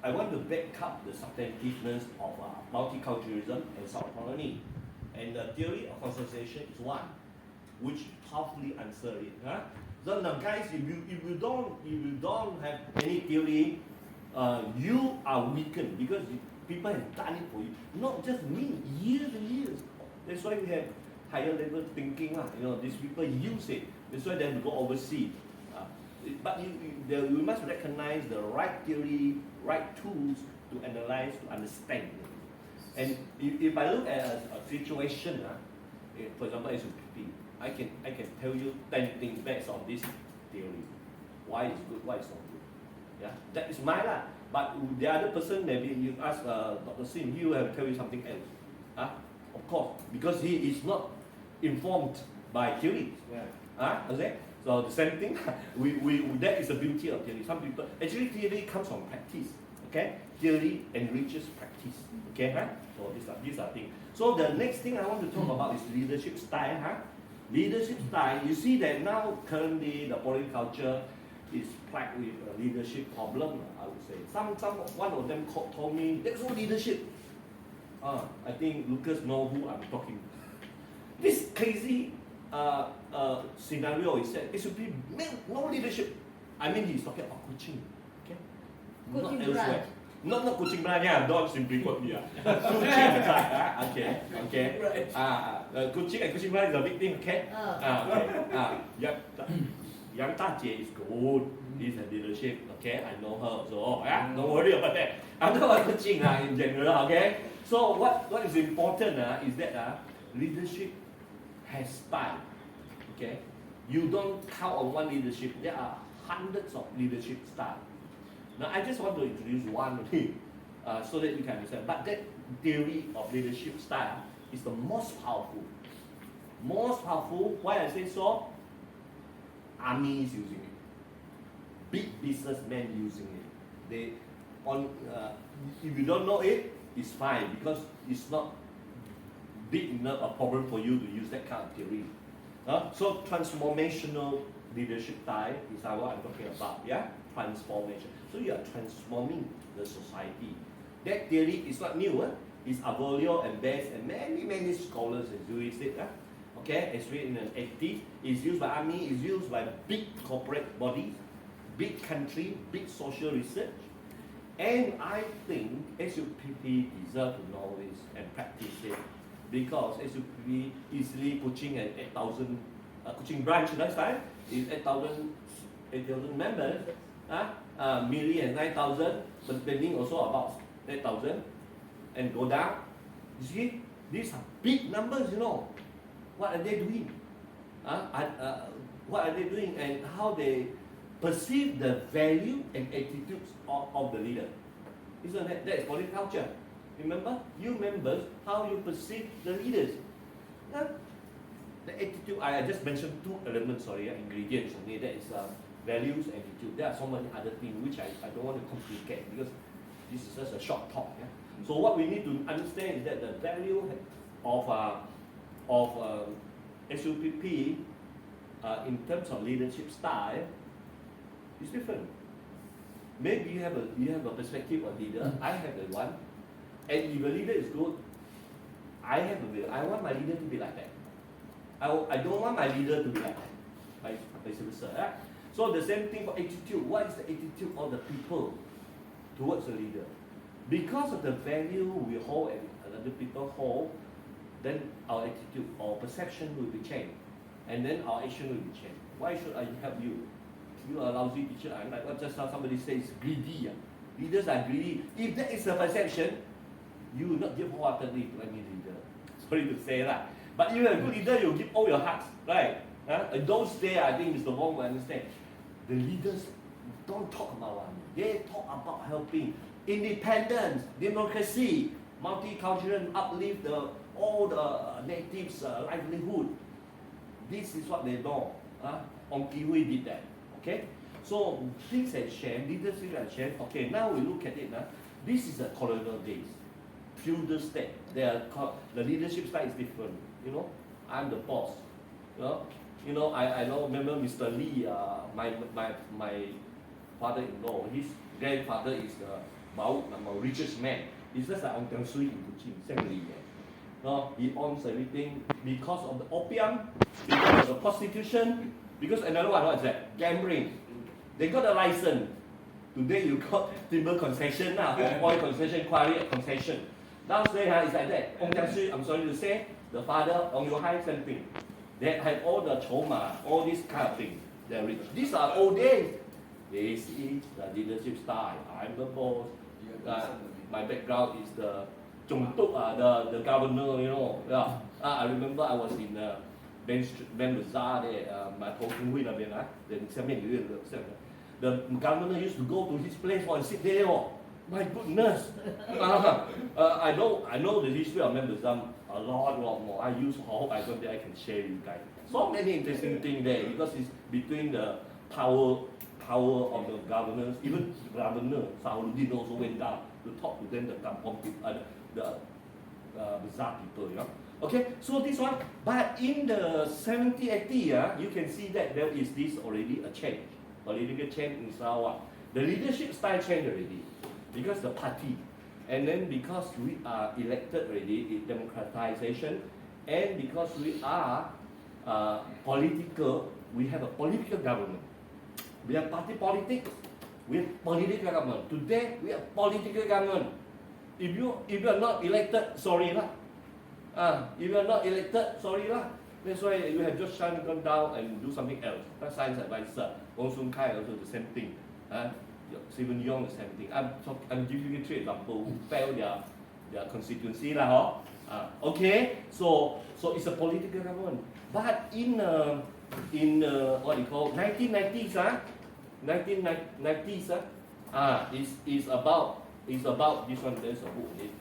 I want to back up the substantiveness of multiculturalism and self-autonomy. And the theory of consolidation is one, which powerfully answers it. Huh? So now guys, if you don't have any theory, you are weakened because people have done it for you. Not just me, years and years. That's why we have higher level thinking. These people use it. That's why they have to go overseas. But we must recognize the right theory, right tools to analyze, to understand. And if I look at a situation, for example, SUPP, I can tell you 10 things based on this theory. Why it's good, why it's not good. Yeah, that is mine lah. But the other person, maybe you ask Dr. Sim, he will have to tell you something else. Of course, because he is not informed by theory. Yeah. Okay? So the same thing. That is the beauty of theory. Some people actually theory comes from practice. Okay, theory enriches practice. Okay, right? So these are things. So the next thing I want to talk about is leadership style. Leadership style. You see that now currently the foreign culture is plagued with a leadership problem. I would say one of them told me there's no leadership. I think Lucas know who I'm talking. This crazy scenario is that it should be no leadership. I mean he's talking about coaching. Okay, coaching not elsewhere. brand. Not coaching brand. Yeah, don't simply quote me. Coaching brand. Okay. Coaching and coaching brand is a big thing. Okay. Yang Tajie is good. She's a leadership. Okay, I know her. So don't worry about that. I'm talking about coaching in general. Okay. So what is important is that leadership has style. Okay, you don't count on one leadership. There are hundreds of leadership styles. Now I just want to introduce one thing so that you can understand. But that theory of leadership style is the most powerful. Most powerful. Why I say so? Army is using it. Big businessmen using it. If you don't know it, it's fine because it's not big enough a problem for you to use that kind of theory. So transformational leadership style is what I'm talking about. Yeah, transformation. So you are transforming the society. That theory is not new. It's Avolio and Bess and many scholars have used it. Okay, it's written in the 80s. It's used by army. It's used by big corporate bodies, big country, big social research. And I think SUPP deserve to know this and practice it. Because SUPP easily coaching an 8,000 coaching branch last time is 8,000 members, million 9,000, but spending also about 8,000 and go down. You see, these are big numbers. What are they doing? What are they doing and how they perceive the value and attitudes of the leader? Isn't that is political culture? Remember, you members, how you perceive the leaders. The attitude, I just mentioned two elements, ingredients. Okay, that is values and attitude. There are so many other things which I don't want to complicate because this is just a short talk. Yeah? So what we need to understand is that the value of SUPP in terms of leadership style is different. Maybe you have a perspective of leader. I have the one. And if a leader is good, I want my leader to be like that. I don't want my leader to be like that. Vice versa. So the same thing for attitude. What is the attitude of the people towards the leader? Because of the value we hold and other people hold, then our attitude or perception will be changed. And then our action will be changed. Why should I help you? You are a lousy teacher. I'm like what just now somebody says greedy. Leaders are greedy. If that is the perception, you will not give wholeheartedly to any leader. Sorry to say that. But if you're a good leader, you'll give all your heart, right? In those days, I think Mr. Voon will understand. The leaders don't talk about money. They talk about helping. Independence, democracy, multicultural, uplift all the natives' livelihood. This is what they know. Ong Ki Hui did that. Okay? So things have changed, leadership has changed. Okay, now we look at it. This is the colonial days. Feudal state. The leadership style is different. I'm the boss. I know. Remember Mr. Lee, my father-in-law. His grandfather is Bảo richest man. It's just like Ong Tiang Sui in Kuching, Sengli. No, he owns everything because of the opium, because of the prostitution, because another one, what is that? Gambling. They got a license. Today you got timber concession now, oil concession, quarry concession. Downstairs it's like that. Ong Tiang Sui, I'm sorry to say, the father, Ong Yu Hai, same thing. They have all the choma, all these kind of things. They're rich. These are old days. This is the leadership style. I'm the boss. My background is the the governor, you know. Yeah. I remember I was in Ben Bazaar there, my the governor used to go to his place and sit there. Oh. My goodness. I know the history of Ben Bazaar a lot more. I hope I someday I can share with you guys. So many interesting things there because it's between the power of the governors, even the governor Sahuddin also went down to talk to them, the kampong people, the Bazaar people, you know. Okay, so this one, but in the 70s, 80s, you can see that there is this already a change, political change in Sarawak. The leadership style changed already because the party, and then because we are elected already in democratization, and because we are political, we have a political government. We have party politics, we have political government. Today we have political government. If you are not elected, sorry lah. If you are not elected, sorry lah. That's why you have just gone down and do something else. That's science advisor. Wong Sun Kai also the same thing. Stephen Yong the same thing. I'm giving you 3 examples who failed their constituency lah. Okay, so it's a political government. But in what you call 1990s, 1990s, is about this one. There's a book in it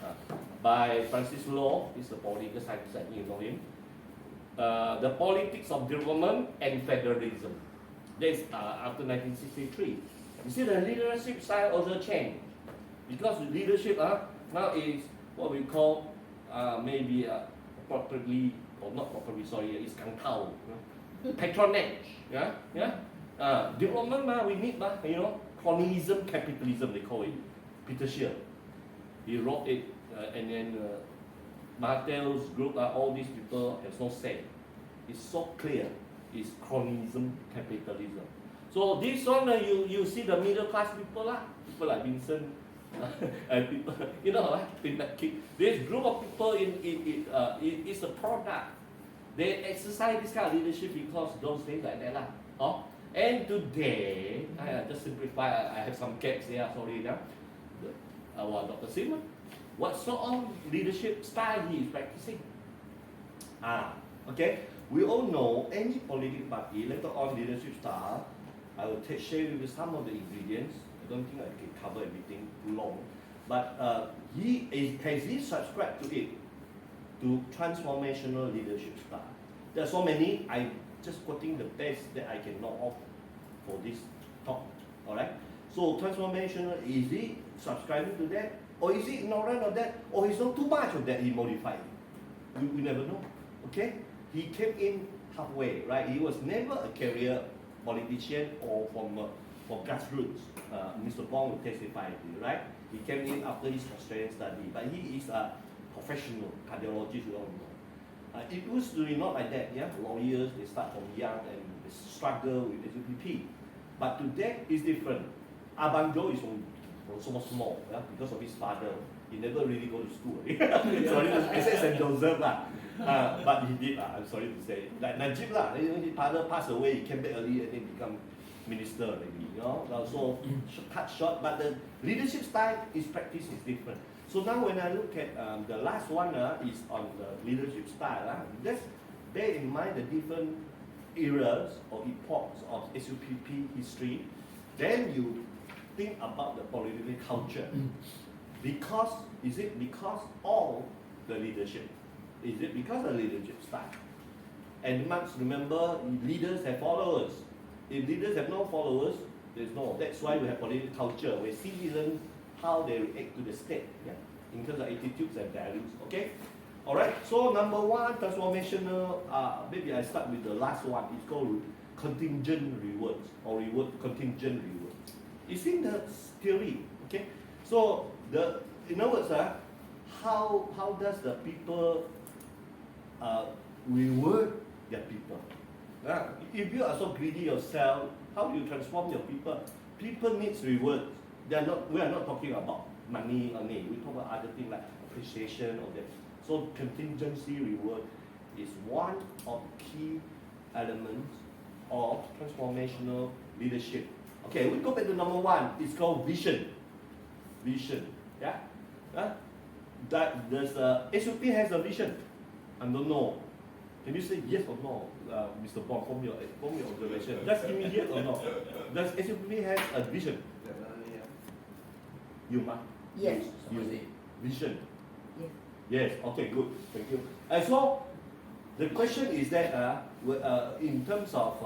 by Francis Law. It's a political science, you know him. The Politics of Development and Federalism. That's after 1963. You see the leadership style also changed because leadership now is what we call maybe properly or not properly. Sorry, it's kangtao, patronage. Development we need you know, cronyism, capitalism they call it. Peter Scheer, he wrote it, and then Martel's group, all these people have no say. It's so clear. It's cronyism, capitalism. So this one, you see the middle class people like Vincent, and people, you know, this group of people is a product. They exercise this kind of leadership because those things like that And today, I just simplify. I have some gaps here. Sorry, our Dr. Simon, what sort of leadership style he is practicing? Okay. We all know any political party. Later on, leadership style. I will share with you some of the ingredients. I don't think I can cover everything too long. But has he subscribed to it? To transformational leadership style. There are so many. I'm just quoting the best that I can knock off for this talk. Alright? So transformational, is he subscribing to that? Or is he ignorant of that? Or he's not too much of that, he modified it? We never know. Okay? He came in halfway, right? He was never a career politician or from grassroots. Mr. Bong will testify, right? He came in after his Australian study, but he is a professional cardiologist, we all know. It used to be not like that, Lawyers, they start from young and they struggle with SUPP. But today is different. Abang Joe is from so small, because of his father. He never really go to school. Sorry to say St. Joseph but he did I'm sorry to say. Like Najib his father passed away, he came back early and then become minister maybe, So cut short, but the leadership style, his practice is different. So now when I look at the last one is on the leadership style, just bear in mind the different eras or epochs of SUPP history. Then you think about the political culture. Is it because of the leadership? Is it because of the leadership style? And you must remember, leaders have followers. If leaders have no followers, there's no. That's why we have political culture, where citizens, how they react to the state, in terms of attitudes and values. Okay? Alright, so number one, transformational, maybe I start with the last one. It's called contingent rewards, or contingent rewards. It's in the theory, okay? So in other words, how does the people reward their people? If you are so greedy yourself, how do you transform your people? People needs reward. We are not talking about money only. We talk about other things like appreciation or that. So contingency reward is one of key elements of transformational leadership. Okay, we go back to number one. It's called vision. Vision. Yeah. That does SUPP has a vision? I don't know. Can you say yes or no, Mr. Bond, from your observation? Just give me yes or no. Does SUPP has a vision? You must. Yes. Vision. Yes. Yes. Okay. Good. Thank you. So the question is that in terms of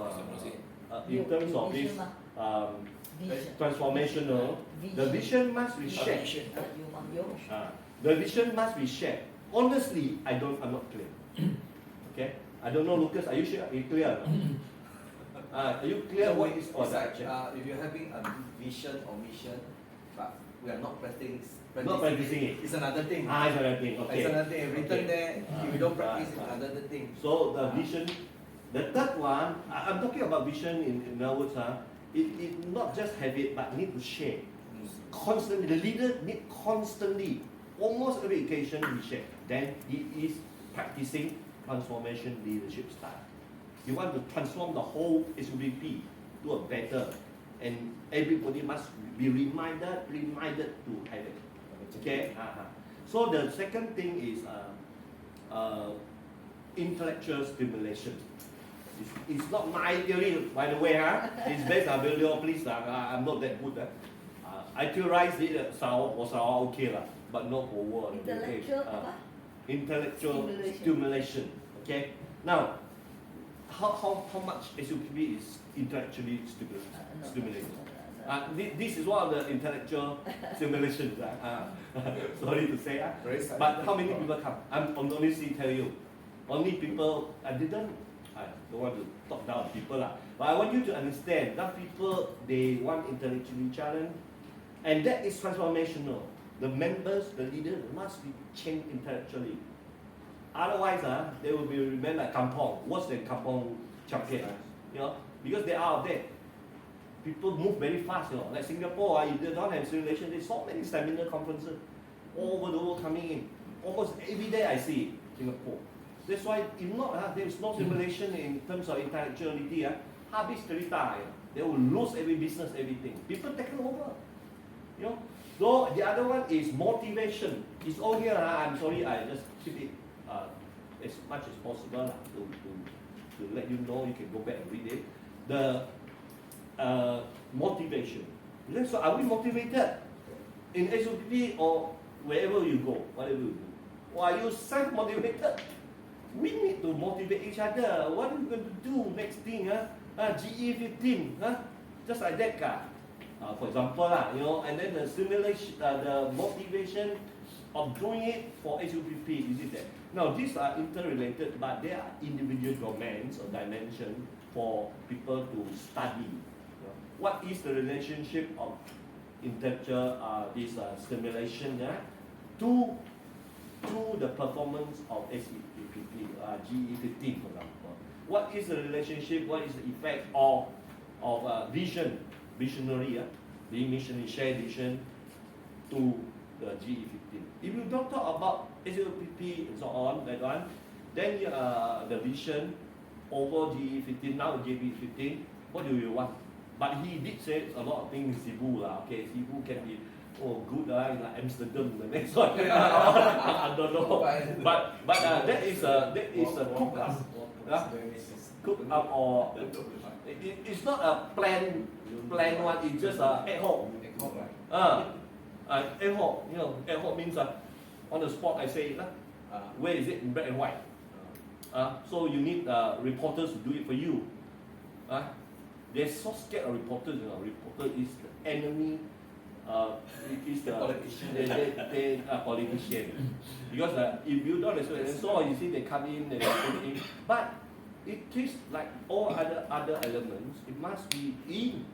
this transformational, the vision must be shared. The vision must be shared. Honestly, I'm not clear. Okay. I don't know, Lucas. Are you sure? Are you clear? Are you clear what is all that? If you're having a vision or mission, but we are not practicing it. It's another thing. It's another thing. Okay. It's another thing. Written there. If you don't practice, it's another thing. So the vision, the third one, I'm talking about vision in other words. It not just have it, but need to share. Constantly, the leader need constantly, almost every occasion we share. Then he is practicing transformation leadership style. You want to transform the whole SUPP to a better, and everybody must be reminded to have it. Okay. So the second thing is intellectual stimulation. It's not my theory, by the way. It's based on Bill. Please, I'm not that good. I theorize it. Was okay lah, but not over. Intellectual stimulation. Okay. Now, how much SUPP is intellectually stimulated? This is one of the intellectual stimulations. Sorry to say. But how many people come? I'm honestly tell you, only people. I don't want to talk down people but I want you to understand that people, they want intellectually challenged, and that is transformational. The members, the leaders must be changed intellectually. Otherwise, they will be remain like kampong, worse than kampong champion. Because they are out there. People move very fast. Like Singapore, if they don't have simulation, there's so many seminar conferences all over the world coming in. Almost every day I see Singapore. That's why if not, there is no simulation in terms of intellectuality. Habis cerita, they will lose every business, everything. People taken over. So the other one is motivation. It's all here. I'm sorry, I just keep it as much as possible to let you know. You can go back and read it. The motivation. So are we motivated in SUPP or wherever you go, whatever you do? Or are you self-motivated? We need to motivate each other. What are we going to do next thing? GE15, just like that guy. For example, and then the stimulation, the motivation of doing it for SUPP, is it that? Now these are interrelated, but they are individual domains or dimensions for people to study. What is the relationship of intellectual this stimulation to the performance of SUPP, GE15 for example? What is the relationship? What is the effect of visionary, being missionary, shared vision to the GE15? If you don't talk about SUPP and so on, that one, then the vision over GE15, now GE15, what do you want? But he did say a lot of things in Cebu. Okay, Cebu can be good like Amsterdam, the next one. I don't know. But that is a cook up. Cook up or it's not a planned one. It's just ad hoc. Ad hoc. Ad hoc means on the spot. I say where is it in black and white. So you need reporters to do it for you. They're so scared of reporters. Reporter is the enemy. It is the politician. Because if you don't respect, so you see they come in, they put in. But it is like all other elements. It must be in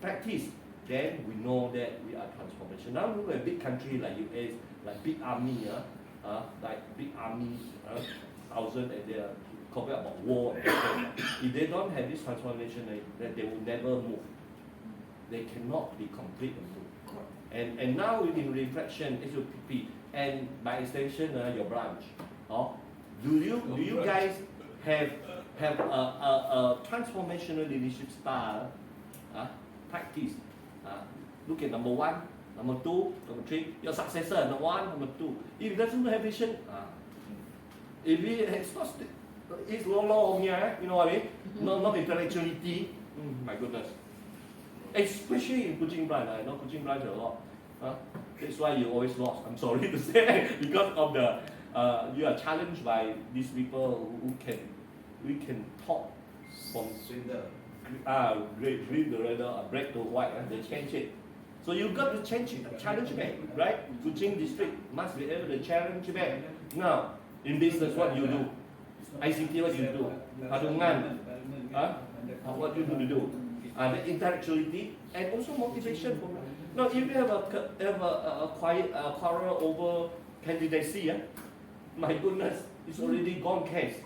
practice. then we know that we are transformation. Now look at big country like US, like big army, thousand, and they are talking about war. If they don't have this transformation, then they will never move. They cannot be complete and move. And now in reflection, SUPP, and by extension your branch, do you guys have a transformational leadership style practice? Look at number 1, number 2, number 3. Your successor, number 1, number 2. If it doesn't have vision, if it's low here, you know what I mean? Not intellectuality. My goodness. Especially in Kuching branch, I know Kuching branch a lot. That's why you always lost. I'm sorry to say, because of the you are challenged by these people we can talk from read the radar, break to white, they change it. So you got to change it, challenge back, right? Kuching district must be able to challenge back. Now, in business, what you do? ICT, what you do? Padungan, what you do? The intellectuality and also motivation. Now, if you have a quarrel over candidacy, my goodness, it's already gone case.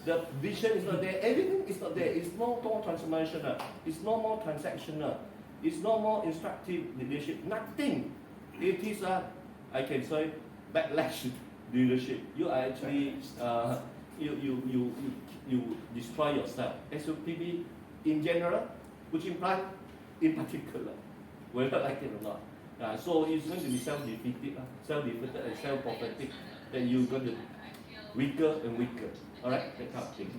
The vision is not there, everything is not there. It's no more transformational, it's no more transactional, it's no more instructive leadership, nothing. It is I can say, backlash leadership. You are actually, you destroy yourself. SUPP in general, which implies in particular, whether like it or not. So it's going to be self-defeated and self-prophetic, that you're going to weaker and weaker. All right, that kind of thing.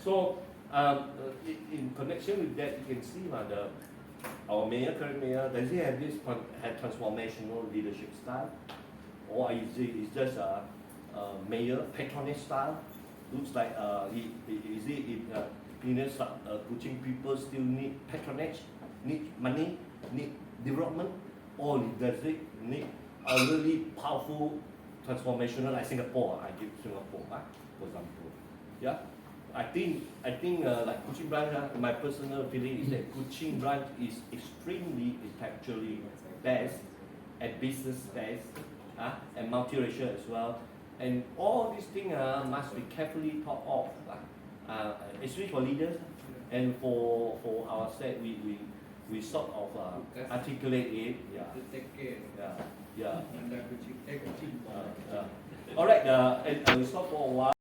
So in connection with that, you can see our mayor, current mayor, does he have this transformational leadership style, or is it just a mayor patronage style? Looks like Kuching people still need patronage, need money, need development, or does it need a really powerful transformational like Singapore? I give Singapore, for example. Yeah, I think like Kuching branch, my personal feeling is that Kuching branch is extremely intellectually best, at business best, and multiracial as well. And all these things must be carefully thought of, especially for leaders, and for our side, we sort of articulate it. Yeah. All right, and we stop for a while.